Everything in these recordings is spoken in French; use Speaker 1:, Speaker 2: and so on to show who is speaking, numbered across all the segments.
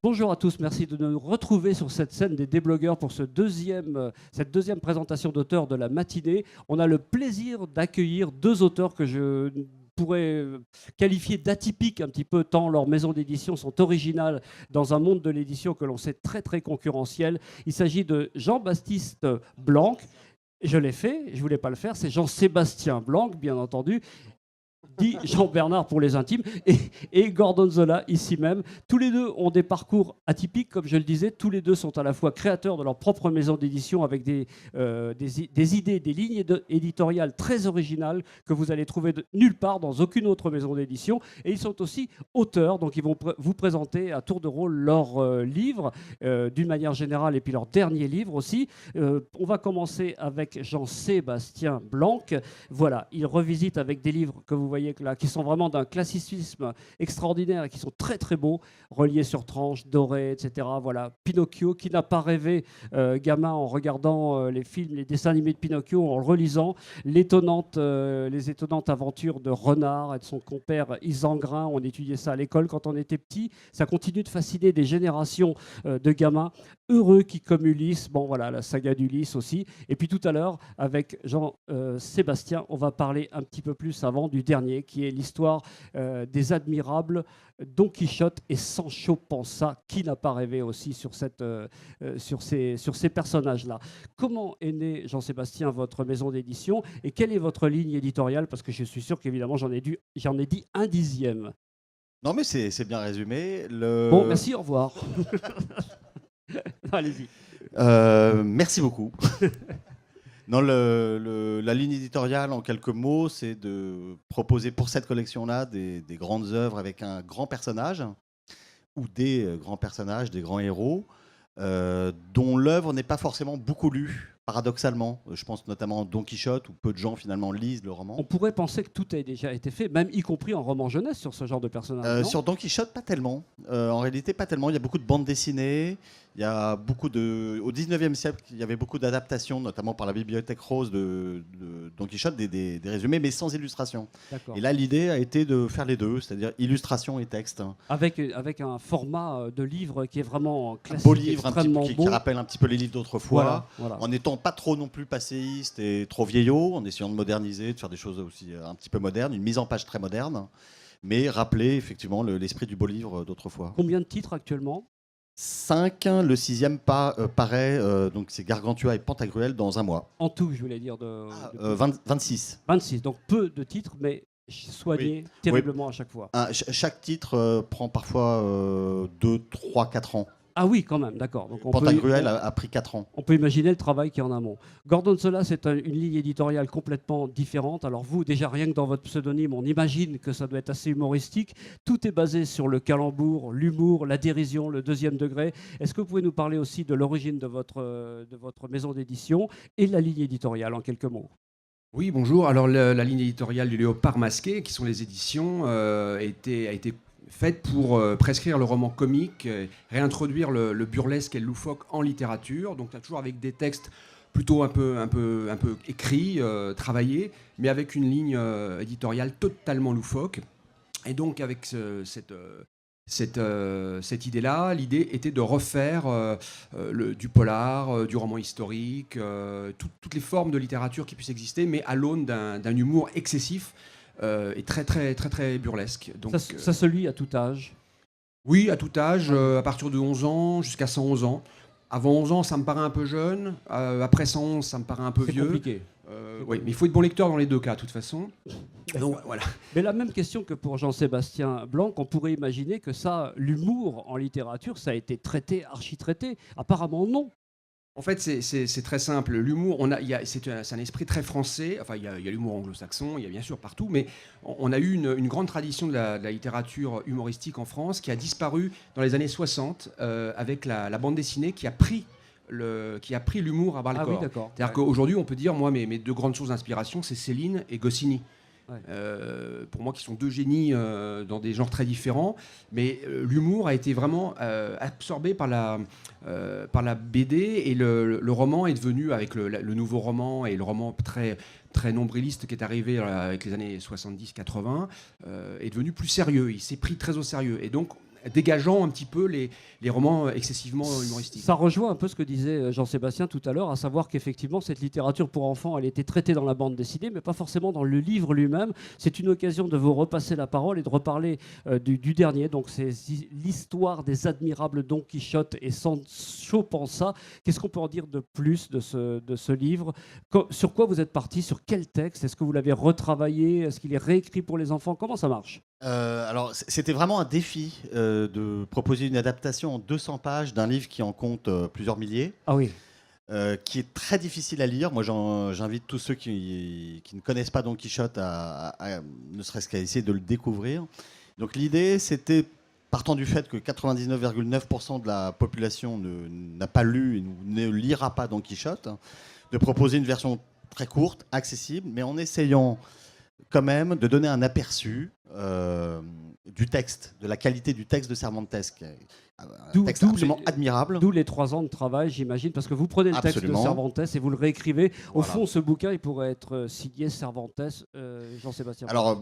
Speaker 1: Bonjour à tous, merci de nous retrouver sur cette scène des déblogueurs pour cette deuxième présentation d'auteurs de la matinée. On a le plaisir d'accueillir deux auteurs que je pourrais qualifier d'atypiques un petit peu, tant leurs maisons d'édition sont originales dans un monde de l'édition que l'on sait très très concurrentiel. Il s'agit de Jean-Baptiste Blanc. Je l'ai fait, je ne voulais pas le faire, c'est Jean-Sébastien Blanc, bien entendu, dit Jean-Bernard pour les intimes, et Gordon Zola, ici même. Tous les deux ont des parcours atypiques, comme je le disais. Tous les deux sont à la fois créateurs de leur propre maison d'édition avec des idées, des lignes éditoriales très originales que vous allez trouver nulle part dans aucune autre maison d'édition. Et ils sont aussi auteurs, donc ils vont vous présenter à tour de rôle leurs livres, d'une manière générale, et puis leur dernier livre aussi. On va commencer avec Jean-Sébastien Blanc. Voilà, il revisite avec des livres que vous voyez là, qui sont vraiment d'un classicisme extraordinaire et qui sont très très beaux, reliés sur tranches, dorés, etc. Voilà, Pinocchio, qui n'a pas rêvé gamin en regardant les films, les dessins animés de Pinocchio, en le relisant, les étonnantes aventures de Renard et de son compère Isengrin. On étudiait ça à l'école quand on était petit. Ça continue de fasciner des générations de gamins heureux qui, comme Ulysse, bon voilà, la saga d'Ulysse aussi. Et puis tout à l'heure, avec Jean-Sébastien, on va parler un petit peu plus avant du dernier, qui est l'histoire des admirables Don Quichotte et Sancho Panza. Qui n'a pas rêvé aussi sur ces personnages-là? Comment est né, Jean-Sébastien, votre maison d'édition, et quelle est votre ligne éditoriale? Parce que je suis sûr qu'évidemment, j'en ai dit un dixième.
Speaker 2: Non, mais c'est bien résumé.
Speaker 1: Bon, merci, au revoir. Allez-y.
Speaker 2: Merci beaucoup. Non, la ligne éditoriale, en quelques mots, c'est de proposer pour cette collection-là des grandes œuvres avec un grand personnage, ou des grands personnages, des grands héros, dont l'œuvre n'est pas forcément beaucoup lue, paradoxalement. Je pense notamment à Don Quichotte, où peu de gens finalement lisent le roman.
Speaker 1: On pourrait penser que tout a déjà été fait, même y compris en roman jeunesse, sur ce genre de personnage.
Speaker 2: Sur Don Quichotte, pas tellement. En réalité, pas tellement. Il y a beaucoup de bandes dessinées. Il y a au 19e siècle, il y avait beaucoup d'adaptations, notamment par la Bibliothèque Rose de Don Quichotte, des résumés, mais sans illustration. Et là, l'idée a été de faire les deux, c'est-à-dire illustration et texte.
Speaker 1: Avec un format de livre qui est vraiment classique,
Speaker 2: beau livre,
Speaker 1: extrêmement
Speaker 2: qui
Speaker 1: beau.
Speaker 2: rappelle un petit peu les livres d'autrefois,
Speaker 1: Voilà.
Speaker 2: en n'étant pas trop non plus passéiste et trop vieillot, en essayant de moderniser, de faire des choses aussi un petit peu modernes, une mise en page très moderne, mais rappeler effectivement l'esprit du beau livre d'autrefois.
Speaker 1: Combien de titres actuellement?
Speaker 2: 5, le 6e paraît, donc c'est Gargantua et Pantagruel dans un mois.
Speaker 1: En tout, je voulais dire.
Speaker 2: 26.
Speaker 1: 26, donc peu de titres, mais soignés terriblement à chaque fois.
Speaker 2: Chaque titre prend parfois 2, 3, 4 ans.
Speaker 1: Ah oui, quand même, d'accord. Donc
Speaker 2: Pantagruel a pris 4 ans.
Speaker 1: On peut imaginer le travail qui est en amont. Gordon Zola, c'est une ligne éditoriale complètement différente. Alors vous, déjà rien que dans votre pseudonyme, on imagine que ça doit être assez humoristique. Tout est basé sur le calembour, l'humour, la dérision, le deuxième degré. Est-ce que vous pouvez nous parler aussi de l'origine de votre maison d'édition et la ligne éditoriale en quelques mots?
Speaker 3: Oui, bonjour. Alors la ligne éditoriale du Léopard Masqué, qui sont les éditions, a été faite pour prescrire le roman comique, réintroduire le burlesque et le loufoque en littérature. Donc toujours avec des textes plutôt un peu écrits, travaillés, mais avec une ligne éditoriale totalement loufoque. Et donc avec cette idée-là, l'idée était de refaire du polar, du roman historique, toutes les formes de littérature qui puissent exister, mais à l'aune d'un humour excessif et très, très, très, très burlesque. Donc,
Speaker 1: ça se lit à tout âge?
Speaker 3: Oui, à tout âge, à partir de 11 ans jusqu'à 111 ans. Avant 11 ans, ça me paraît un peu jeune. Après 111, ça me paraît un peu vieux.
Speaker 1: C'est compliqué.
Speaker 3: Oui, mais il faut être bon lecteur dans les deux cas, de toute façon. Donc, voilà.
Speaker 1: Mais la même question que pour Jean-Sébastien Blanc, on pourrait imaginer que l'humour en littérature, ça a été traité, archi-traité. Apparemment, non.
Speaker 3: En fait, c'est très simple. L'humour, c'est un esprit très français. Enfin, il y a l'humour anglo-saxon, il y a bien sûr partout, mais on a eu une grande tradition de la littérature humoristique en France qui a disparu dans les années 60 avec la bande dessinée qui a pris l'humour à bras le corps.
Speaker 1: Oui, d'accord.
Speaker 3: C'est-à-dire qu'aujourd'hui, on peut dire, moi, mes deux grandes sources d'inspiration, c'est Céline et Goscinny.
Speaker 1: Ouais.
Speaker 3: Pour moi, qui sont deux génies dans des genres très différents, mais l'humour a été vraiment absorbé par la BD, et le roman est devenu, avec le nouveau roman et le roman très, très nombriliste qui est arrivé avec les années 70-80, est devenu plus sérieux. Il s'est pris très au sérieux. Et donc, dégageant un petit peu les romans excessivement humoristiques.
Speaker 1: Ça rejoint un peu ce que disait Jean-Sébastien tout à l'heure, à savoir qu'effectivement, cette littérature pour enfants, elle était traitée dans la bande dessinée, mais pas forcément dans le livre lui-même. C'est une occasion de vous repasser la parole et de reparler du dernier. Donc, c'est l'histoire des admirables Don Quichotte et Sancho Panza. Qu'est-ce qu'on peut en dire de plus de ce livre? Sur quoi vous êtes parti? Sur quel texte? Est-ce que vous l'avez retravaillé? Est-ce qu'il est réécrit pour les enfants? Comment ça marche?
Speaker 2: Alors, c'était vraiment un défi de proposer une adaptation en 200 pages d'un livre qui en compte plusieurs milliers,
Speaker 1: Ah oui.
Speaker 2: qui est très difficile à lire. Moi, j'invite tous ceux qui ne connaissent pas Don Quichotte ne serait-ce qu'à essayer de le découvrir. Donc, l'idée, c'était, partant du fait que 99,9% de la population n'a pas lu et ne lira pas Don Quichotte, de proposer une version très courte, accessible, mais en essayant quand même de donner un aperçu du texte, de la qualité du texte de Cervantes, un texte absolument admirable.
Speaker 1: D'où les 3 ans de travail, j'imagine, parce que vous prenez le texte de Cervantes et vous le réécrivez. Au fond, ce bouquin, il pourrait être signé Cervantes, Jean-Sébastien.
Speaker 2: Alors,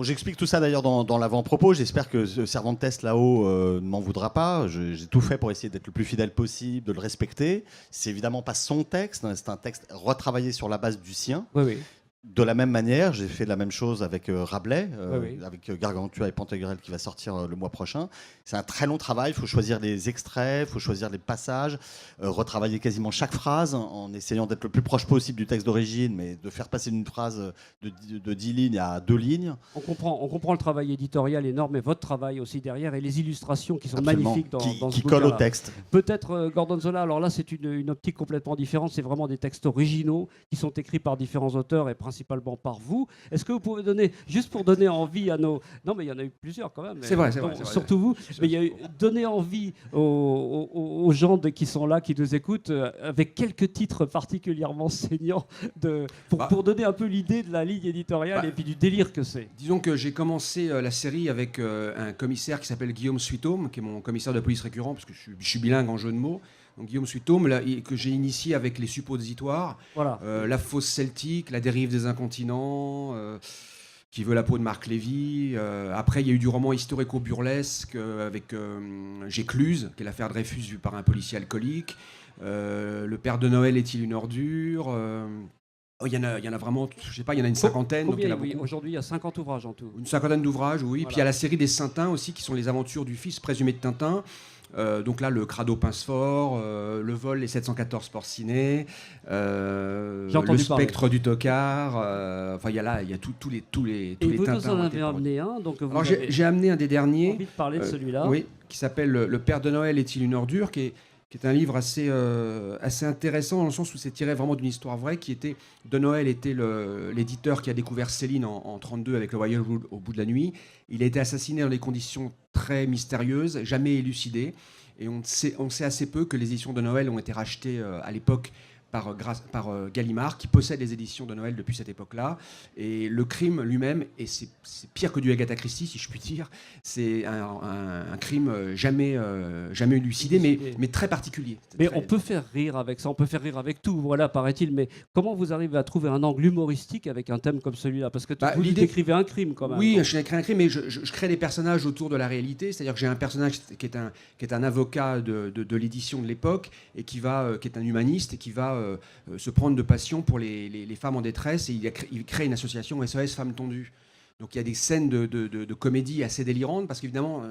Speaker 2: j'explique tout ça d'ailleurs dans l'avant-propos. J'espère que Cervantes, là-haut, ne m'en voudra pas. J'ai tout fait pour essayer d'être le plus fidèle possible, de le respecter. C'est évidemment pas son texte, c'est un texte retravaillé sur la base du sien.
Speaker 1: Oui, oui.
Speaker 2: De la même manière, j'ai fait la même chose avec Rabelais,
Speaker 1: Oui.
Speaker 2: avec Gargantua et Pantagruel qui va sortir le mois prochain. C'est un très long travail, il faut choisir les extraits, il faut choisir les passages, retravailler quasiment chaque phrase en essayant d'être le plus proche possible du texte d'origine, mais de faire passer une phrase de 10 lignes à 2 lignes.
Speaker 1: On comprend le travail éditorial énorme, mais votre travail aussi derrière, et les illustrations qui sont
Speaker 2: Absolument.
Speaker 1: magnifiques dans ce
Speaker 2: qui collent au
Speaker 1: bouquin-là.
Speaker 2: texte.
Speaker 1: Peut-être Gorgonzola, alors là c'est une optique complètement différente, c'est vraiment des textes originaux qui sont écrits par différents auteurs et principalement par vous. Est-ce que vous pouvez donner, juste pour donner envie à nos... Non mais il y en a eu plusieurs quand même.
Speaker 3: C'est vrai.
Speaker 1: Surtout vous, mais il y a eu donner envie aux gens qui sont là, qui nous écoutent, avec quelques titres particulièrement saignants, pour donner un peu l'idée de la ligne éditoriale et puis du délire que c'est.
Speaker 3: Disons que j'ai commencé la série avec un commissaire qui s'appelle Guillaume Suitôme, qui est mon commissaire de police récurrent, parce que je suis bilingue en jeu de mots. Donc Guillaume Suitôme, que j'ai initié avec les suppositoires,
Speaker 1: Voilà.
Speaker 3: la fosse celtique, la dérive des incontinents, qui veut la peau de Marc Lévy. Après, il y a eu du roman historico-burlesque avec J'écluse, qui est l'affaire Dreyfus vue par un policier alcoolique. Le Père de Noël est-il une ordure? Il y en a vraiment, je sais pas, il y en a une cinquantaine.
Speaker 1: Combien,
Speaker 3: donc
Speaker 1: oui, aujourd'hui, il y a 50 ouvrages en tout.
Speaker 3: Une cinquantaine d'ouvrages, oui.
Speaker 1: Voilà.
Speaker 3: Puis il y a la série des Saintins aussi, qui sont les aventures du fils présumé de Tintin. Donc là, le Crado Pincefort, le vol, les 714 Porcinet, le spectre du Tocard. Enfin, il y a tous les
Speaker 1: vous
Speaker 3: Tintins.
Speaker 1: en avez amené un, donc vous
Speaker 3: Alors j'ai amené un des derniers.
Speaker 1: Envie de parler de celui-là.
Speaker 3: Oui, qui s'appelle Le Père de Noël est-il une ordure, qui est un livre assez intéressant dans le sens où c'est tiré vraiment d'une histoire vraie, qui était De Noël était l'éditeur qui a découvert Céline en 32 avec Le Voyage au bout de la nuit. Il a été assassiné dans des conditions très mystérieuses, jamais élucidées, et on sait assez peu que les éditions de Noël ont été rachetées à l'époque par Gallimard, qui possède les éditions de Noël depuis cette époque-là. Et le crime lui-même, et c'est pire que du Agatha Christie, si je puis dire, c'est un crime jamais élucidé, mais très particulier.
Speaker 1: Mais on peut faire rire avec ça, on peut faire rire avec tout, voilà, paraît-il. Mais comment vous arrivez à trouver un angle humoristique avec un thème comme celui-là? Parce que vous décrivez un crime quand même.
Speaker 3: Oui, je crée un crime, mais je crée des personnages autour de la réalité. C'est-à-dire que j'ai un personnage qui est un avocat de l'édition de l'époque, et qui est un humaniste, et qui va se prendre de passion pour les femmes en détresse, et il crée une association SOS Femmes Tondues. Donc il y a des scènes de comédie assez délirantes, parce qu'évidemment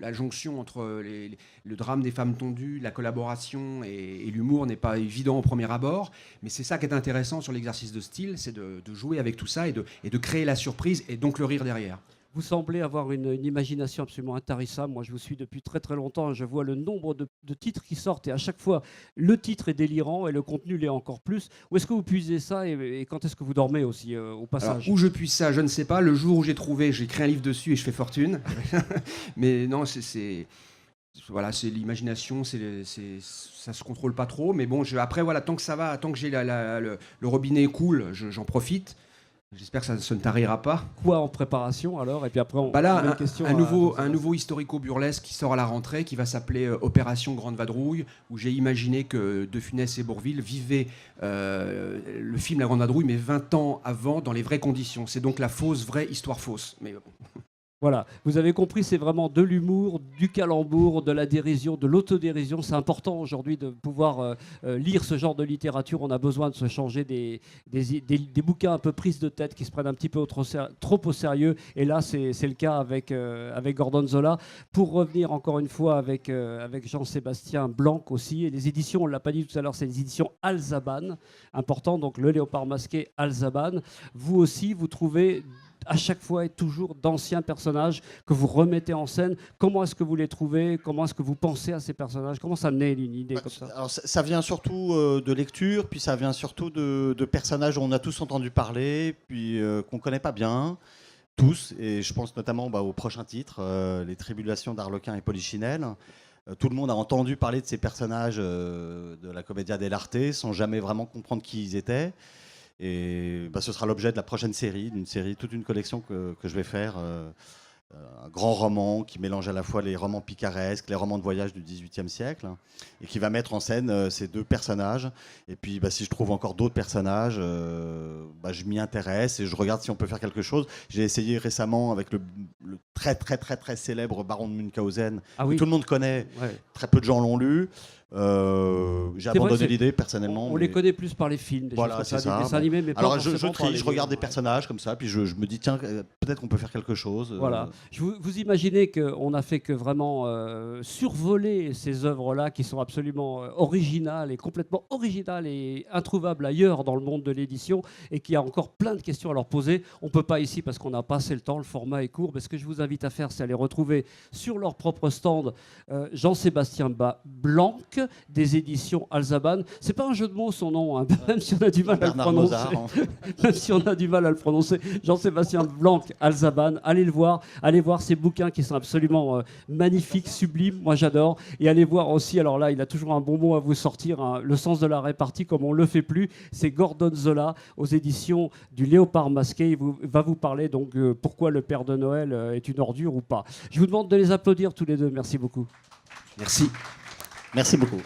Speaker 3: la jonction entre le drame des femmes tondues, la collaboration et l'humour n'est pas évident au premier abord, mais c'est ça qui est intéressant sur l'exercice de style, c'est de jouer avec tout ça et de créer la surprise et donc le rire derrière.
Speaker 1: Vous semblez avoir une imagination absolument intarissable. Moi, je vous suis depuis très très longtemps. Je vois le nombre de titres qui sortent, et à chaque fois, le titre est délirant et le contenu l'est encore plus. Où est-ce que vous puisez ça, et quand est-ce que vous dormez aussi au passage?
Speaker 3: Alors, où je puise ça, je ne sais pas. Le jour où j'ai trouvé, j'écris un livre dessus et je fais fortune. Mais non, voilà, c'est l'imagination, ça se contrôle pas trop. Mais bon, après, voilà, tant que ça va, tant que j'ai le robinet coule, j'en profite. J'espère que ça ne tarira pas.
Speaker 1: Quoi en préparation alors? Et puis après,
Speaker 3: un nouveau historico-burlesque qui sort à la rentrée, qui va s'appeler Opération Grande Vadrouille, où j'ai imaginé que De Funès et Bourvil vivaient le film La Grande Vadrouille, mais 20 ans avant, dans les vraies conditions. C'est donc la fausse, vraie histoire fausse. Mais
Speaker 1: Voilà, vous avez compris, c'est vraiment de l'humour, du calembour, de la dérision, de l'autodérision. C'est important aujourd'hui de pouvoir lire ce genre de littérature. On a besoin de se changer des bouquins un peu prises de tête qui se prennent un petit peu trop au sérieux. Et là, c'est le cas avec Gordon Zola. Pour revenir encore une fois avec Jean-Sébastien Blanc aussi, et les éditions, on ne l'a pas dit tout à l'heure, c'est les éditions Alzaban. Important, donc Le Léopard Masqué, Alzaban. Vous aussi, vous trouvez à chaque fois et toujours d'anciens personnages que vous remettez en scène. Comment est-ce que vous les trouvez? Comment est-ce que vous pensez à ces personnages? Comment ça naît une idée comme ça?
Speaker 2: Alors, ça vient surtout de lecture, puis ça vient surtout de personnages dont on a tous entendu parler, puis qu'on ne connaît pas bien, tous. Et je pense notamment au prochain titre, Les Tribulations d'Arlequin et Polichinelle. Tout le monde a entendu parler de ces personnages de la Commedia dell'arte sans jamais vraiment comprendre qui ils étaient. Et ce sera l'objet de la prochaine série, toute une collection que je vais faire. Un grand roman qui mélange à la fois les romans picaresques, les romans de voyage du XVIIIe siècle, et qui va mettre en scène ces deux personnages. Et puis, si je trouve encore d'autres personnages, je m'y intéresse et je regarde si on peut faire quelque chose. J'ai essayé récemment avec le très, très, très, très célèbre Baron de Münchhausen, que tout le monde connaît, très peu de gens l'ont lu. J'ai abandonné l'idée personnellement.
Speaker 1: On les connaît plus par les films, des
Speaker 2: voilà, c'est ça.
Speaker 1: Dessins animés, mais pas
Speaker 2: alors
Speaker 1: forcément par les
Speaker 2: je regarde des personnages comme ça, puis je me dis tiens, peut-être qu'on peut faire quelque chose.
Speaker 1: Voilà. Vous imaginez qu'on n'a fait que vraiment survoler ces œuvres-là qui sont absolument originales et complètement originales et introuvables ailleurs dans le monde de l'édition, et qu'il y a encore plein de questions à leur poser. On ne peut pas ici parce qu'on n'a pas assez le temps, le format est court, mais ce que je vous invite à faire, c'est aller retrouver sur leur propre stand Jean-Sébastien Blanc des éditions Alzaban. C'est pas un jeu de mots son nom, hein, même si on a du mal à le prononcer. Même si on a du mal à le prononcer. Jean-Sébastien Blanc, Alzaban, allez le voir, allez voir ces bouquins qui sont absolument magnifiques, sublimes, moi j'adore. Et allez voir aussi, alors là, il a toujours un bon mot à vous sortir, hein, Le sens de la répartie comme on le fait plus. C'est Gordon Zola aux éditions du Léopard Masqué. Il va vous parler donc pourquoi le Père de Noël est une ordure ou pas. Je vous demande de les applaudir tous les deux. Merci beaucoup.
Speaker 3: Merci.
Speaker 2: Merci beaucoup.